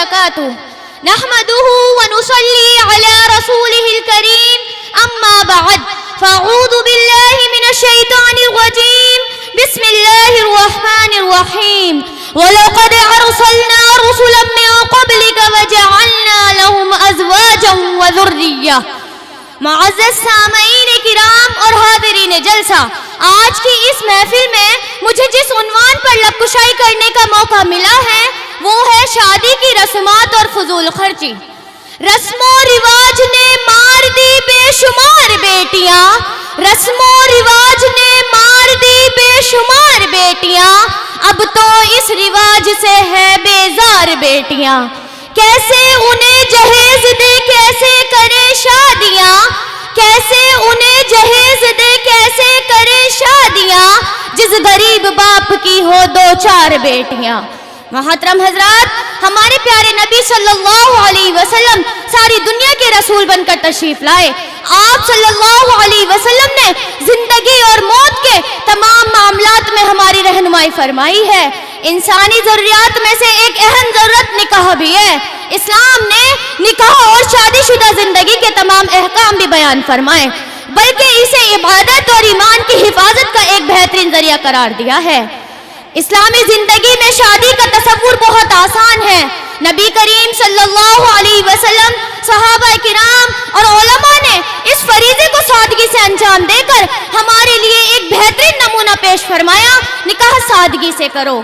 وبركاته نحمده ونصلي على رسوله الكريم أما بعد فأعوذ بالله من الشيطان الرجيم بسم الله الرحمن الرحيم وَلَقَدْ أَرْسَلْنَا رُسُلًا مِّن قَبْلِكَ وَجَعَلْنَا لَهُمْ أَزْوَاجًا وَذُرِّيَّةً۔ معزز سامعین کرام اور حاضرین جلسہ، آج کی اس محفل میں مجھے جس عنوان پر لب کشائی کرنے کا موقع ملا ہے وہ ہے شادی کی رسومات اور فضول خرچی۔ رسم و رواج نے مار دی بے شمار بیٹیاں، رسم و رواج نے مار دی بے شمار بیٹیاں، اب تو اس رواج سے ہے بیزار بیٹیاں۔ کیسے انہیں جہیز دے کیسے کرے شادیاں، کیسے انہیں جہیز دے کیسے کرے شادیاں، جس غریب باپ کی ہو دو چار بیٹیاں۔ محترم حضرات، ہمارے پیارے نبی صلی اللہ علیہ وسلم ساری دنیا کے رسول بن کر تشریف لائے۔ آپ صلی اللہ علیہ وسلم نے زندگی اور موت کے تمام معاملات میں ہماری رہنمائی فرمائی ہے۔ انسانی ضروریات میں سے ایک اہم ضرورت نکاح بھی ہے۔ اسلام نے نکاح اور شادی شدہ زندگی کے تمام احکام بھی بیان فرمائے، بلکہ اسے عبادت اور ایمان کی حفاظت کا ایک بہترین ذریعہ قرار دیا ہے۔ اسلامی زندگی میں شادی کا تصور بہت آسان ہے۔ نبی کریم صلی اللہ علیہ وسلم، صحابہ کرام اور علماء نے اس فریضے کو سادگی سے انجام دے کر ہمارے لیے ایک بہترین نمونہ پیش فرمایا، نکاح سادگی سے کرو۔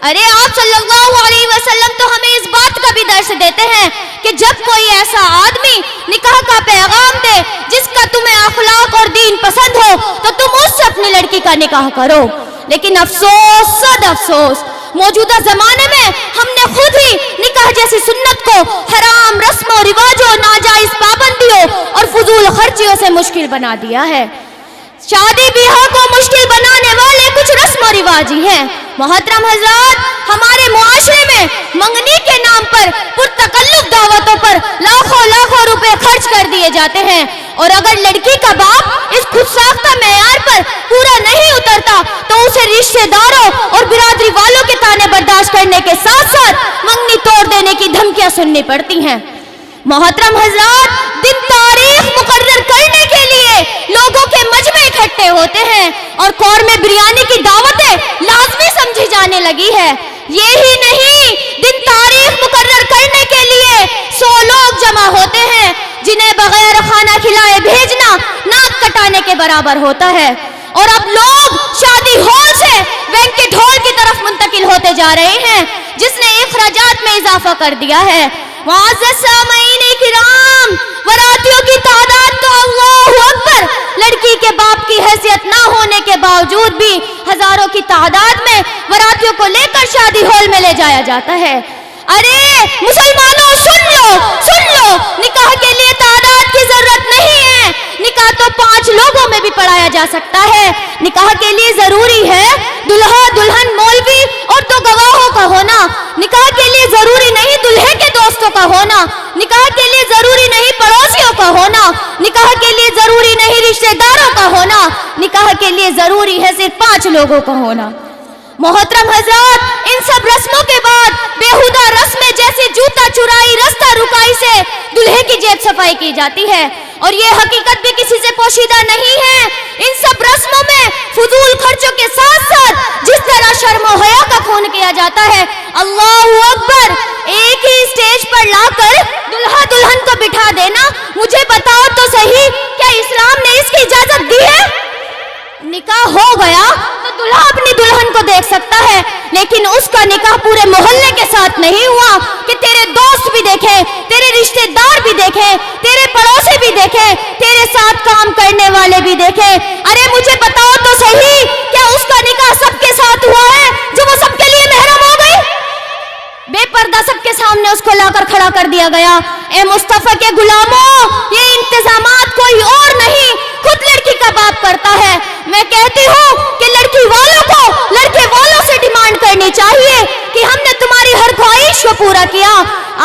ارے آپ صلی اللہ علیہ وسلم تو ہمیں اس بات کا بھی درس دیتے ہیں کہ جب کوئی ایسا آدمی نکاح کا پیغام دے جس کا تمہیں اخلاق اور دین پسند ہو تو تم اس سے اپنی لڑکی کا نکاح کرو۔ لیکن افسوس صد افسوس، موجودہ زمانے میں ہم نے خود ہی نکاح جیسی سنت کو حرام رسم و رواجوں، ناجائز پابندیوں اور فضول خرچیوں سے مشکل بنا دیا ہے۔ شادی بیاہ کو مشکل بنانے والے کچھ رسم و رواج ہی ہیں۔ محترم حضرات، ہمارے معاشرے میں منگنی کے نام پر پرتکلف دعوتوں پر لاکھوں لاکھوں روپے خرچ کر دیے جاتے ہیں، اور اگر لڑکی کا باپ اس خود ساختہ معیار پر پورا نہیں اترتا تو اسے رشتہ داروں اور برادری والوں کے طعنے برداشت کرنے کے ساتھ ساتھ منگنی توڑ دینے کی دھمکیاں سننی پڑتی ہیں۔ محترم حضرات، دن تاریخ مقرر کرنے کے لیے لوگوں کے مجمع اکٹھے ہوتے ہیں اور قورمے بریانی کی دعوتیں لازمی سمجھی جانے لگی ہے۔ یہی نہیں، دن تاریخ مقرر کرنے کے لیے 100 لوگ جمع ہوتے ہیں جنہیں بغیر کھانا کھلائے بھیجنا ناک کٹانے کے برابر ہوتا ہے، اور اب لوگ شادی ہال سے بینکٹ ہال کی طرف منتقل ہوتے جا رہے ہیں جس نے اخراجات میں اضافہ کر دیا ہے۔ معزز سامعین کرام، براتیوں کی تعداد تو اللہ اکبر، لڑکی کے باپ کی حیثیت نہ ہونے کے باوجود بھی ہزاروں کی تعداد میں براتیوں کو لے کر شادی ہال میں لے جایا جاتا ہے۔ ارے مسلمانوں، سن لو، نکاح کے لیے تعداد کی ضرورت نہیں ہے۔ نکاح تو 5 لوگوں میں بھی پڑھایا جا سکتا ہے۔ نکاح کے لیے ضروری ہے دلہا، دلہن، مولوی اور 2 گواہوں کا ہونا۔ نکاح کے لیے ضروری نہیں دلہے کے دوستوں کا ہونا۔ نکاح کے لیے ضروری نہیں پڑوسیوں کا ہونا۔ نکاح کے لیے ضروری نہیں رشتہ داروں کا ہونا۔ نکاح کے لیے ضروری ہے صرف 5 لوگوں کا ہونا۔ محترم حضرات، ان سب رسموں کے بعد بیہودہ رسمیں جیسے جوتا چرائی، رستہ رکائی سے دلہے کی جیب صفائی کی جاتی ہے، اور یہ حقیقت بھی کسی سے پوشیدہ نہیں ہے۔ ان سب رسموں میں فضول خرچوں کے ساتھ ساتھ جس طرح شرم و حیا کا خون کیا جاتا ہے، اللہ اکبر، ایک ہی اسٹیج پر لا کر دلہا دلہن کو بٹھا دینا، مجھے بتاؤ تو صحیح، کیا اسلام نے اس کی اجازت دی ہے؟ نکاح ہو گیا تو دلہا اپنی دلہن کو دیکھ سکتا ہے، لیکن اس کا نکاح پورے محلے کے ساتھ نہیں ہوا کہ تیرے دوست بھی دیکھیں، تیرے رشتہ دار بھی دیکھیں، تیرے پڑوسی بھی دیکھیں، تیرے ساتھ کام کرنے والے بھی دیکھیں۔ ارے مجھے بتاؤ تو صحیح، کیا اس کا نکاح سب کے ساتھ ہوا ہے جو وہ سب کے لیے محرم ہو گئی؟ بے پردہ سب کے سامنے اس کو لا کر کھڑا کر دیا گیا۔ اے مصطفیٰ کے غلاموں، یہ انتظامات کوئی اور نہیں، خود لڑکی کا باپ کرتا ہے۔ میں کہتی ہوں کہ لڑکی والوں کو لڑکے والوں سے ڈیمانڈ کرنی چاہیے کہ ہم نے تمہاری ہر خواہش کو پورا کیا۔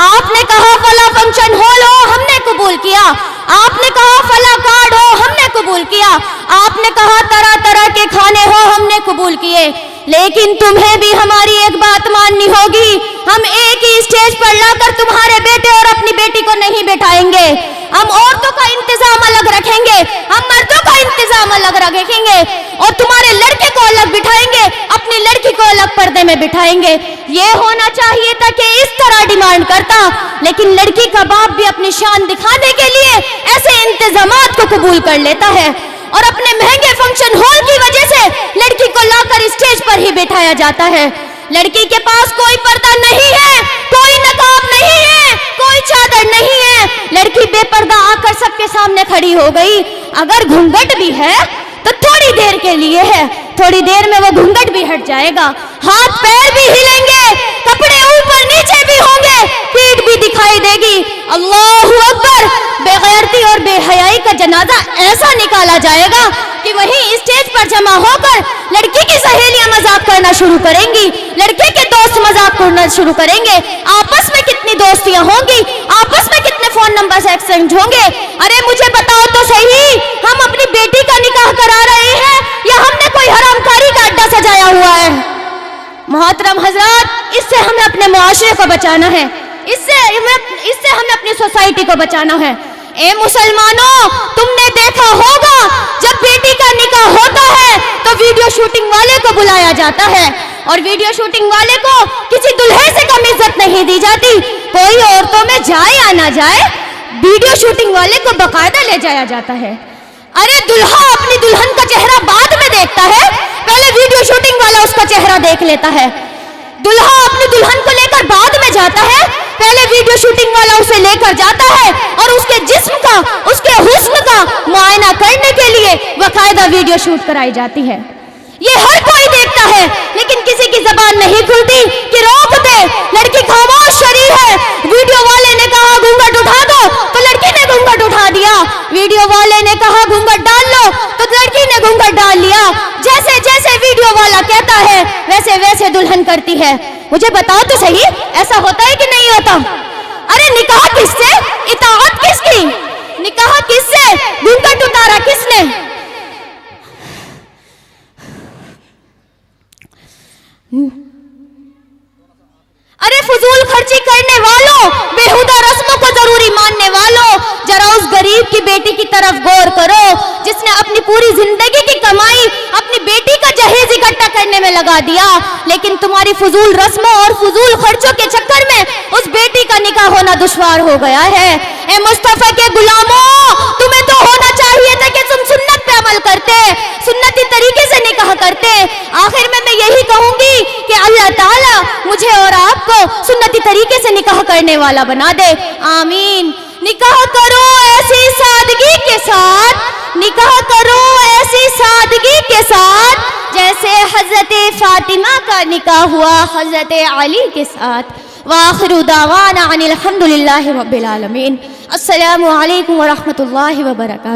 آپ نے کہا فلاں فنکشن ہال ہو، ہم نے قبول کیا۔ آپ نے کہا فلاں کارڈ ہو، ہم نے قبول کیا۔ آپ نے کہا طرح طرح کے کھانے ہو، ہم نے قبول کیے۔ لیکن تمہیں بھی ہماری ایک بات ماننی ہوگی، ہم ایک ہی اسٹیج پر لا کر تمہارے بیٹے اور اپنی بیٹی کو نہیں بٹھائیں گے، ہم عورتوں کا انتظام الگ رکھیں گے، ہم مردوں کا انتظام الگ رکھیں گے، اور تمہارے لڑکے کو الگ بٹھائیں گے، اپنی لڑکی کو الگ پردے میں بٹھائیں گے۔ یہ ہونا چاہیے تھا کہ اس طرح ڈیمانڈ کرتا، لیکن لڑکی کا باپ بھی اپنی شان دکھانے کے لیے ایسے انتظامات کو قبول کر لیتا ہے، اور اپنے مہنگے فنکشن ہال کی وجہ سے لڑکی کو لا کر اسٹیج پر ہی بٹھایا جاتا ہے۔ لڑکی کے پاس کوئی پردہ نہیں ہے، کوئی نقاب نہیں ہے، کوئی چادر نہیں ہے، لڑکی بے پردہ آ کر سب کے سامنے کھڑی ہو گئی۔ اگر گھونگھٹ بھی ہے تو تھوڑی دیر کے لیے ہے، تھوڑی دیر میں وہ گھونگھٹ بھی ہٹ جائے گا، ہاتھ پیر بھی ہلیں گے، کپڑے اوپر نیچے بھی ہوں گے، پیٹھ بھی دکھائی دے گی۔ اللہ اکبر! بے غیرتی اور بے حیائی کا جنازہ ایسا نکالا جائے گا کہ وہیں اسٹیج پر جمع ہو کر لڑکی کی سہیلیاں مذاق کرنا شروع کریں گی، لڑکے کے دوست مذاق کرنا شروع کریں گے، آپس میں کتنی دوستیاں ہوں گی، آپس میں کتنے فون نمبرز ایکسچینج ہوں گے۔ ارے مجھے بتاؤ تو صحیح، ہم اپنی بیٹی کا نکاح کرا رہے ہیں یا ہم نے کوئی حرام کاری کا اڈا سجایا ہوا ہے؟ محترم حضرات، اس سے ہمیں اپنے معاشرے کو بچانا ہے، اس سے ہمیں اپنی سوسائٹی کو بچانا ہے۔ اے مسلمانوں، تم نے دیکھا ہوگا جب بیٹی کا نکاح ہوتا ہے تو ویڈیو شوٹنگ والے کو بلایا جاتا ہے، اور ویڈیو شوٹنگ والے کو کسی دلہے سے کم عزت نہیں دی جاتی، کوئی عورتوں میں جائے یا نہ جائے، ویڈیو شوٹنگ والے کو باقاعدہ لے جایا جاتا ہے۔ ارے دلہا اپنی دلہن کا چہرہ بعد میں دیکھتا ہے، پہلے ویڈیو شوٹنگ والا اس کا چہرہ دیکھ لیتا ہے۔ دلہا اپنی دلہن کو لے کر بعد میں جاتا ہے، پہلے ویڈیو شوٹنگ والا اسے لے کر جاتا ہے اور اس کے جسم کا، اس کے حسن کا معائنہ کرنے کے لیے باقاعدہ ویڈیو شوٹ کرائی جاتی ہے۔ یہ ہر کوئی دیکھتا ہے، لیکن کسی کی زبان نہیں کھلتی کہ روک دے، لڑکی خاموش شری ہے۔ ویڈیو والے نے کہا گھونگھٹ اٹھا دو تو لڑکی نے گھونگھٹ اٹھا دیا، ویڈیو والے نے کہا گھونگھٹ ڈال لو تو لڑکی نے گھونگھٹ ڈال لیا۔ جیسے جیسے ویڈیو والا کہتا ہے ویسے ویسے دلہن کرتی ہے۔ مجھے بتاؤ تو صحیح، ایسا ہوتا ہے کہ نہیں ہوتا؟ ارے نکاح کس سے؟ اطاعت کس کی؟ نکاح کس سے؟ گھونگھٹ اتارا کس نے؟ ارے فضول خرچی کرنے والوں، بےہودہ رسموں کو ضروری ماننے والوں، ذرا اس غریب کی بیٹی کی طرف غور کرو جس نے اپنی پوری زندگی کی کمائی اپنی بیٹی کا جہیز اکٹھا کرنے میں لگا دیا، لیکن تمہاری فضول رسموں اور فضول خرچوں کے چکر میں اس بیٹی کا نکاح ہونا دشوار ہو گیا ہے۔ اے مصطفیٰ کے غلاموں، تمہیں تو ہونا چاہیے تھا کہ تم سنت پہ عمل کرتے، سنتی طریقے سے نکاح کرتے۔ آخر میں یہی کہوں گی کہ اللہ تعالیٰ مجھے اور آپ کو سنتی طریقے سے نکاح کرنے والا بنا دے، آمین۔ نکاح کرو ایسی سادگی کے ساتھ، نکاح کرو ایسی سادگی کے ساتھ جیسے حضرت فاطمہ کا نکاح ہوا حضرت علی کے ساتھ۔ وآخر دعوانا ان الحمد للہ رب العالمین۔ السلام علیکم ورحمۃ اللہ وبرکاتہ۔